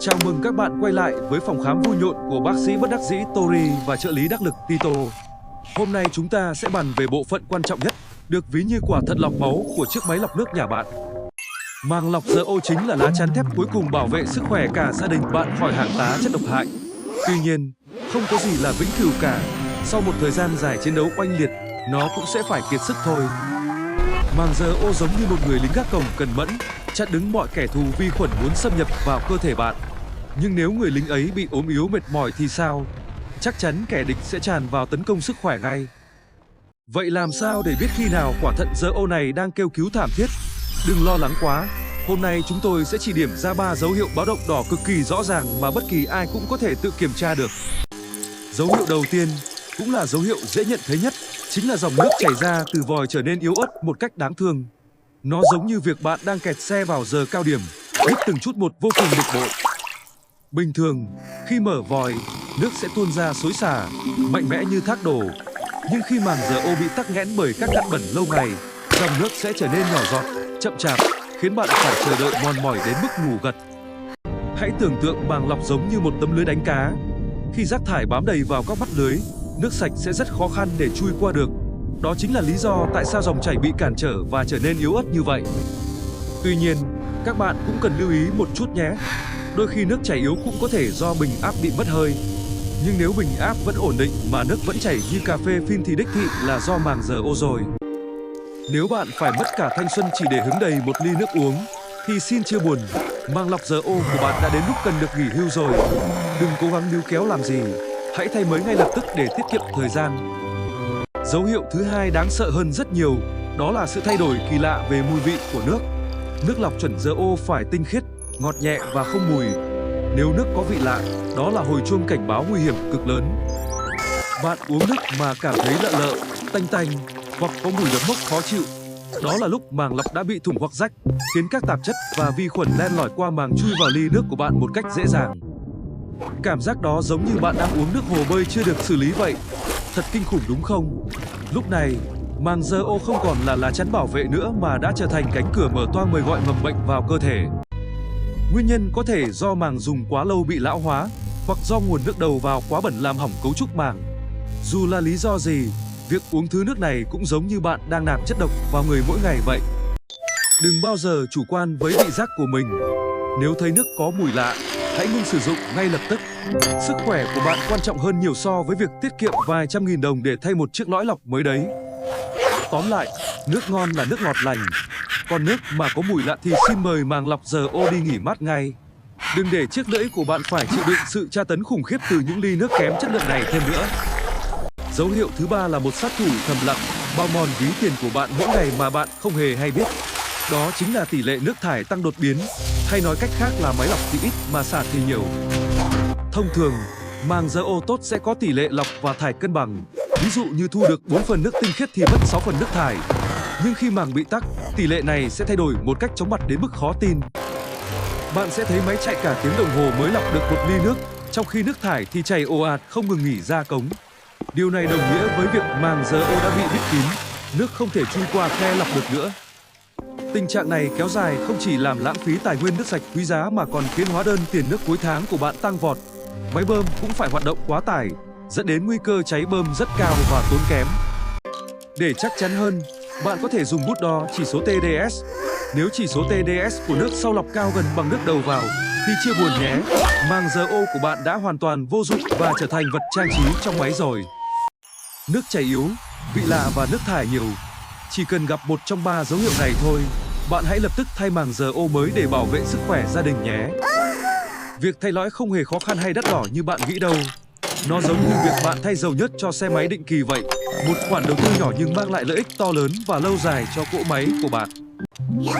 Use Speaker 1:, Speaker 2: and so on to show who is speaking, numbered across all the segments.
Speaker 1: Chào mừng các bạn quay lại với phòng khám vui nhộn của bác sĩ bất đắc dĩ Tori và trợ lý đắc lực Tito. Hôm nay chúng ta sẽ bàn về bộ phận quan trọng nhất, được ví như quả thận lọc máu của chiếc máy lọc nước nhà bạn. Màng lọc RO chính là lá chắn thép cuối cùng bảo vệ sức khỏe cả gia đình bạn khỏi hàng tá chất độc hại. Tuy nhiên, không có gì là vĩnh cửu cả. Sau một thời gian dài chiến đấu oanh liệt, nó cũng sẽ phải kiệt sức thôi. Màng RO giống như một người lính gác cổng cần mẫn, chặn đứng mọi kẻ thù vi khuẩn muốn xâm nhập vào cơ thể bạn. Nhưng nếu người lính ấy bị ốm yếu mệt mỏi thì sao? Chắc chắn kẻ địch sẽ tràn vào tấn công sức khỏe ngay. Vậy làm sao để biết khi nào quả thận RO này đang kêu cứu thảm thiết? Đừng lo lắng quá, hôm nay chúng tôi sẽ chỉ điểm ra 3 dấu hiệu báo động đỏ cực kỳ rõ ràng mà bất kỳ ai cũng có thể tự kiểm tra được. Dấu hiệu đầu tiên, cũng là dấu hiệu dễ nhận thấy nhất, chính là dòng nước chảy ra từ vòi trở nên yếu ớt một cách đáng thương. Nó giống như việc bạn đang kẹt xe vào giờ cao điểm, hít từng chút một vô cùng bực bội. Bình thường, khi mở vòi, nước sẽ tuôn ra xối xả, mạnh mẽ như thác đổ. Nhưng khi màng RO bị tắc nghẽn bởi các cặn bẩn lâu ngày, dòng nước sẽ trở nên nhỏ giọt, chậm chạp, khiến bạn phải chờ đợi mòn mỏi đến mức ngủ gật. Hãy tưởng tượng màng lọc giống như một tấm lưới đánh cá. Khi rác thải bám đầy vào các mắt lưới, nước sạch sẽ rất khó khăn để chui qua được. Đó chính là lý do tại sao dòng chảy bị cản trở và trở nên yếu ớt như vậy. Tuy nhiên, các bạn cũng cần lưu ý một chút nhé. Đôi khi nước chảy yếu cũng có thể do bình áp bị mất hơi. Nhưng nếu bình áp vẫn ổn định mà nước vẫn chảy như cà phê phin thì đích thị là do màng RO rồi. Nếu bạn phải mất cả thanh xuân chỉ để hứng đầy một ly nước uống, thì xin chia buồn, màng lọc RO của bạn đã đến lúc cần được nghỉ hưu rồi. Đừng cố gắng níu kéo làm gì, hãy thay mới ngay lập tức để tiết kiệm thời gian. Dấu hiệu thứ hai đáng sợ hơn rất nhiều, đó là sự thay đổi kỳ lạ về mùi vị của nước. Nước lọc chuẩn RO phải tinh khiết, ngọt nhẹ và không mùi. Nếu nước có vị lạ, đó là hồi chuông cảnh báo nguy hiểm cực lớn. Bạn uống nước mà cảm thấy lợ lợ, tanh tanh hoặc có mùi nấm mốc khó chịu. Đó là lúc màng lọc đã bị thủng hoặc rách, khiến các tạp chất và vi khuẩn len lỏi qua màng chui vào ly nước của bạn một cách dễ dàng. Cảm giác đó giống như bạn đang uống nước hồ bơi chưa được xử lý vậy. Thật kinh khủng đúng không? Lúc này, màng RO không còn là lá chắn bảo vệ nữa mà đã trở thành cánh cửa mở toang mời gọi mầm bệnh vào cơ thể. Nguyên nhân có thể do màng dùng quá lâu bị lão hóa, hoặc do nguồn nước đầu vào quá bẩn làm hỏng cấu trúc màng. Dù là lý do gì, việc uống thứ nước này cũng giống như bạn đang nạp chất độc vào người mỗi ngày vậy. Đừng bao giờ chủ quan với vị giác của mình. Nếu thấy nước có mùi lạ, hãy ngưng sử dụng ngay lập tức. Sức khỏe của bạn quan trọng hơn nhiều so với việc tiết kiệm vài trăm nghìn đồng để thay một chiếc lõi lọc mới đấy. Tóm lại, nước ngon là nước ngọt lành. Còn nước mà có mùi lạ thì xin mời màng lọc RO đi nghỉ mát ngay. Đừng để chiếc lưỡi của bạn phải chịu đựng sự tra tấn khủng khiếp từ những ly nước kém chất lượng này thêm nữa. Dấu hiệu thứ ba là một sát thủ thầm lặng, bao mòn ví tiền của bạn mỗi ngày mà bạn không hề hay biết. Đó chính là tỷ lệ nước thải tăng đột biến, hay nói cách khác là máy lọc thì ít mà xả thì nhiều. Thông thường, màng RO tốt sẽ có tỷ lệ lọc và thải cân bằng. Ví dụ như thu được 4 phần nước tinh khiết thì mất 6 phần nước thải. Nhưng khi màng bị tắc, tỷ lệ này sẽ thay đổi một cách chóng mặt đến mức khó tin. Bạn sẽ thấy máy chạy cả tiếng đồng hồ mới lọc được một ly nước, trong khi nước thải thì chảy ồ ạt không ngừng nghỉ ra cống. Điều này đồng nghĩa với việc màng RO đã bị bít kín, nước không thể chui qua khe lọc được nữa. Tình trạng này kéo dài không chỉ làm lãng phí tài nguyên nước sạch quý giá mà còn khiến hóa đơn tiền nước cuối tháng của bạn tăng vọt. Máy bơm cũng phải hoạt động quá tải, dẫn đến nguy cơ cháy bơm rất cao và tốn kém. Để chắc chắn hơn, bạn có thể dùng bút đo chỉ số TDS. Nếu chỉ số TDS của nước sau lọc cao gần bằng nước đầu vào, thì chia buồn nhé, màng RO của bạn đã hoàn toàn vô dụng và trở thành vật trang trí trong máy rồi. Nước chảy yếu, vị lạ và nước thải nhiều. Chỉ cần gặp một trong 3 dấu hiệu này thôi, bạn hãy lập tức thay màng RO mới để bảo vệ sức khỏe gia đình nhé. Việc thay lõi không hề khó khăn hay đắt đỏ như bạn nghĩ đâu. Nó giống như việc bạn thay dầu nhớt cho xe máy định kỳ vậy. Một khoản đầu tư nhỏ nhưng mang lại lợi ích to lớn và lâu dài cho cỗ máy của bạn.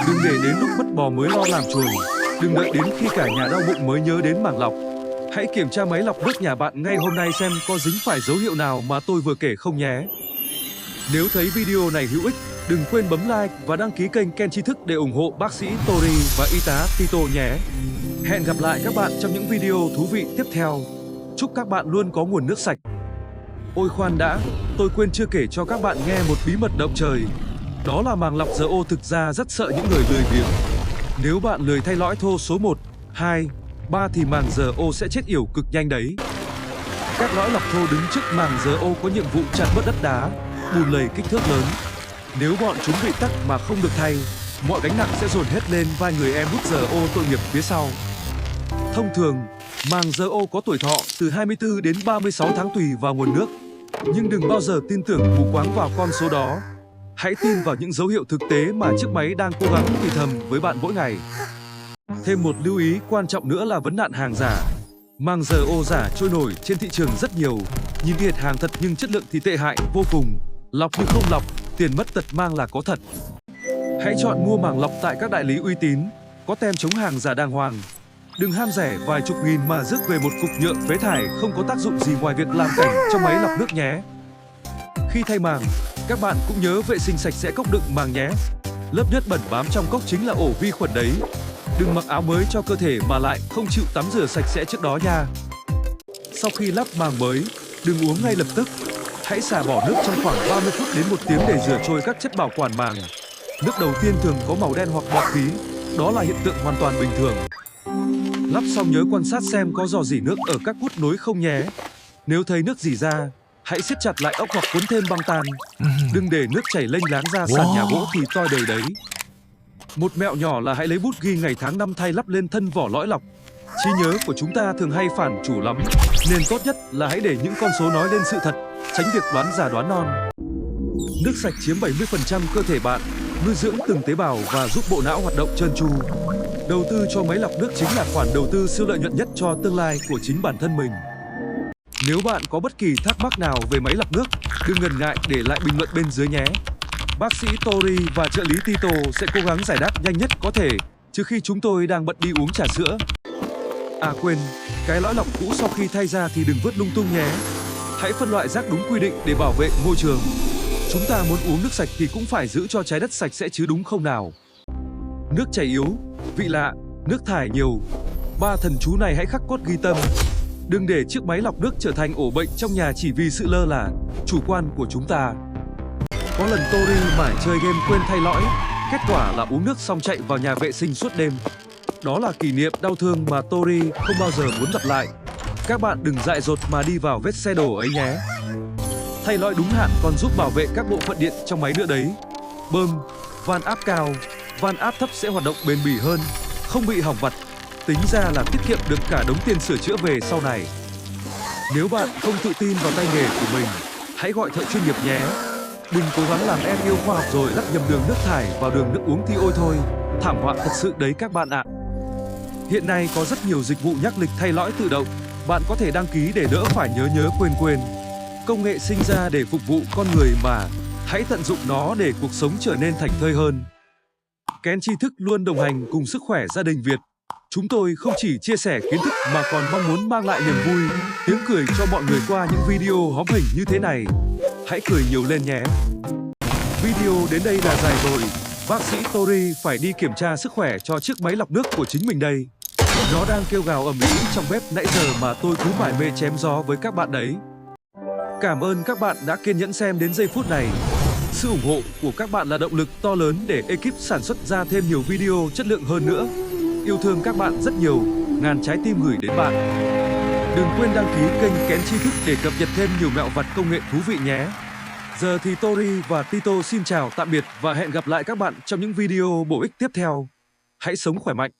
Speaker 1: Đừng để đến lúc mất bò mới lo làm chuồng. Đừng đợi đến khi cả nhà đau bụng mới nhớ đến màng lọc. Hãy kiểm tra máy lọc nước nhà bạn ngay hôm nay xem có dính phải dấu hiệu nào mà tôi vừa kể không nhé. Nếu thấy video này hữu ích, đừng quên bấm like và đăng ký kênh Ken Tri Thức để ủng hộ bác sĩ Tori và y tá Tito nhé. Hẹn gặp lại các bạn trong những video thú vị tiếp theo. Chúc các bạn luôn có nguồn nước sạch. Ôi khoan đã, tôi quên chưa kể cho các bạn nghe một bí mật động trời. Đó là màng lọc RO thực ra rất sợ những người lười biếng. Nếu bạn lười thay lõi thô số 1, 2, 3 thì màng giờ ô sẽ chết yểu cực nhanh đấy. Các lõi lọc thô đứng trước màng giờ ô có nhiệm vụ chặn bớt đất đá, bùn lầy kích thước lớn. Nếu bọn chúng bị tắc mà không được thay, mọi gánh nặng sẽ dồn hết lên vai người em hút giờ ô tội nghiệp phía sau. Thông thường, màng giờ ô có tuổi thọ từ 24 đến 36 tháng tùy vào nguồn nước. Nhưng đừng bao giờ tin tưởng mù quáng vào con số đó. Hãy tin vào những dấu hiệu thực tế mà chiếc máy đang cố gắng thì thầm với bạn mỗi ngày. Thêm một lưu ý quan trọng nữa là vấn nạn hàng giả. Màng giờ ô giả trôi nổi trên thị trường rất nhiều, nhìn hệt hàng thật nhưng chất lượng thì tệ hại vô cùng. Lọc như không lọc, tiền mất tật mang là có thật. Hãy chọn mua màng lọc tại các đại lý uy tín, có tem chống hàng giả đàng hoàng. Đừng ham rẻ vài chục nghìn mà rước về một cục nhựa phế thải không có tác dụng gì ngoài việc làm cảnh trong máy lọc nước nhé. Khi thay màng, các bạn cũng nhớ vệ sinh sạch sẽ cốc đựng màng nhé. Lớp nhất bẩn bám trong cốc chính là ổ vi khuẩn đấy. Đừng mặc áo mới cho cơ thể mà lại không chịu tắm rửa sạch sẽ trước đó nha. Sau khi lắp màng mới, đừng uống ngay lập tức. Hãy xả bỏ nước trong khoảng 30 phút đến 1 tiếng để rửa trôi các chất bảo quản màng. Nước đầu tiên thường có màu đen hoặc bọt khí, đó là hiện tượng hoàn toàn bình thường. Lắp xong nhớ quan sát xem có rò rỉ nước ở các hút nối không nhé. Nếu thấy nước rỉ ra, hãy siết chặt lại ốc hoặc cuốn thêm băng tan. Đừng để nước chảy lênh láng ra sàn nhà gỗ thì toi đời đấy. Một mẹo nhỏ là hãy lấy bút ghi ngày tháng năm thay lắp lên thân vỏ lõi lọc. Trí nhớ của chúng ta thường hay phản chủ lắm, nên tốt nhất là hãy để những con số nói lên sự thật, tránh việc đoán già đoán non. Nước sạch chiếm 70% cơ thể bạn, nuôi dưỡng từng tế bào và giúp bộ não hoạt động trơn tru. Đầu tư cho máy lọc nước chính là khoản đầu tư siêu lợi nhuận nhất cho tương lai của chính bản thân mình. Nếu bạn có bất kỳ thắc mắc nào về máy lọc nước, đừng ngần ngại để lại bình luận bên dưới nhé. Bác sĩ Tori và trợ lý Tito sẽ cố gắng giải đáp nhanh nhất có thể, trừ khi chúng tôi đang bận đi uống trà sữa. À quên, cái lõi lọc cũ sau khi thay ra thì đừng vứt lung tung nhé. Hãy phân loại rác đúng quy định để bảo vệ môi trường. Chúng ta muốn uống nước sạch thì cũng phải giữ cho trái đất sạch sẽ chứ đúng không nào? Nước chảy yếu, vị lạ, nước thải nhiều. 3 thần chú này hãy khắc cốt ghi tâm. Đừng để chiếc máy lọc nước trở thành ổ bệnh trong nhà chỉ vì sự lơ là, chủ quan của chúng ta. Có lần Tori mải chơi game quên thay lõi, kết quả là uống nước xong chạy vào nhà vệ sinh suốt đêm. Đó là kỷ niệm đau thương mà Tori không bao giờ muốn lặp lại. Các bạn đừng dại dột mà đi vào vết xe đổ ấy nhé. Thay lõi đúng hạn còn giúp bảo vệ các bộ phận điện trong máy nữa đấy. Bơm, van áp cao, van áp thấp sẽ hoạt động bền bỉ hơn, không bị hỏng vặt. Tính ra là tiết kiệm được cả đống tiền sửa chữa về sau này. Nếu bạn không tự tin vào tay nghề của mình, hãy gọi thợ chuyên nghiệp nhé. Đừng cố gắng làm em yêu khoa học rồi lắp nhầm đường nước thải vào đường nước uống thì ôi thôi, thảm họa thật sự đấy các bạn ạ. Hiện nay có rất nhiều dịch vụ nhắc lịch thay lõi tự động, bạn có thể đăng ký để đỡ phải nhớ quên. Công nghệ sinh ra để phục vụ con người mà, hãy tận dụng nó để cuộc sống trở nên thảnh thơi hơn. Kén tri thức luôn đồng hành cùng sức khỏe gia đình Việt. Chúng tôi không chỉ chia sẻ kiến thức mà còn mong muốn mang lại niềm vui, tiếng cười cho mọi người qua những video hóm hình như thế này. Hãy cười nhiều lên nhé. Video đến đây là dài rồi. Bác sĩ Tori phải đi kiểm tra sức khỏe cho chiếc máy lọc nước của chính mình đây. Nó đang kêu gào ầm ĩ trong bếp nãy giờ mà tôi cứ mải mê chém gió với các bạn đấy. Cảm ơn các bạn đã kiên nhẫn xem đến giây phút này. Sự ủng hộ của các bạn là động lực to lớn để ekip sản xuất ra thêm nhiều video chất lượng hơn nữa. Yêu thương các bạn rất nhiều, ngàn trái tim gửi đến bạn. Đừng quên đăng ký kênh Kén Tri Thức để cập nhật thêm nhiều mẹo vặt công nghệ thú vị nhé. Giờ thì Tori và Tito xin chào tạm biệt và hẹn gặp lại các bạn trong những video bổ ích tiếp theo. Hãy sống khỏe mạnh.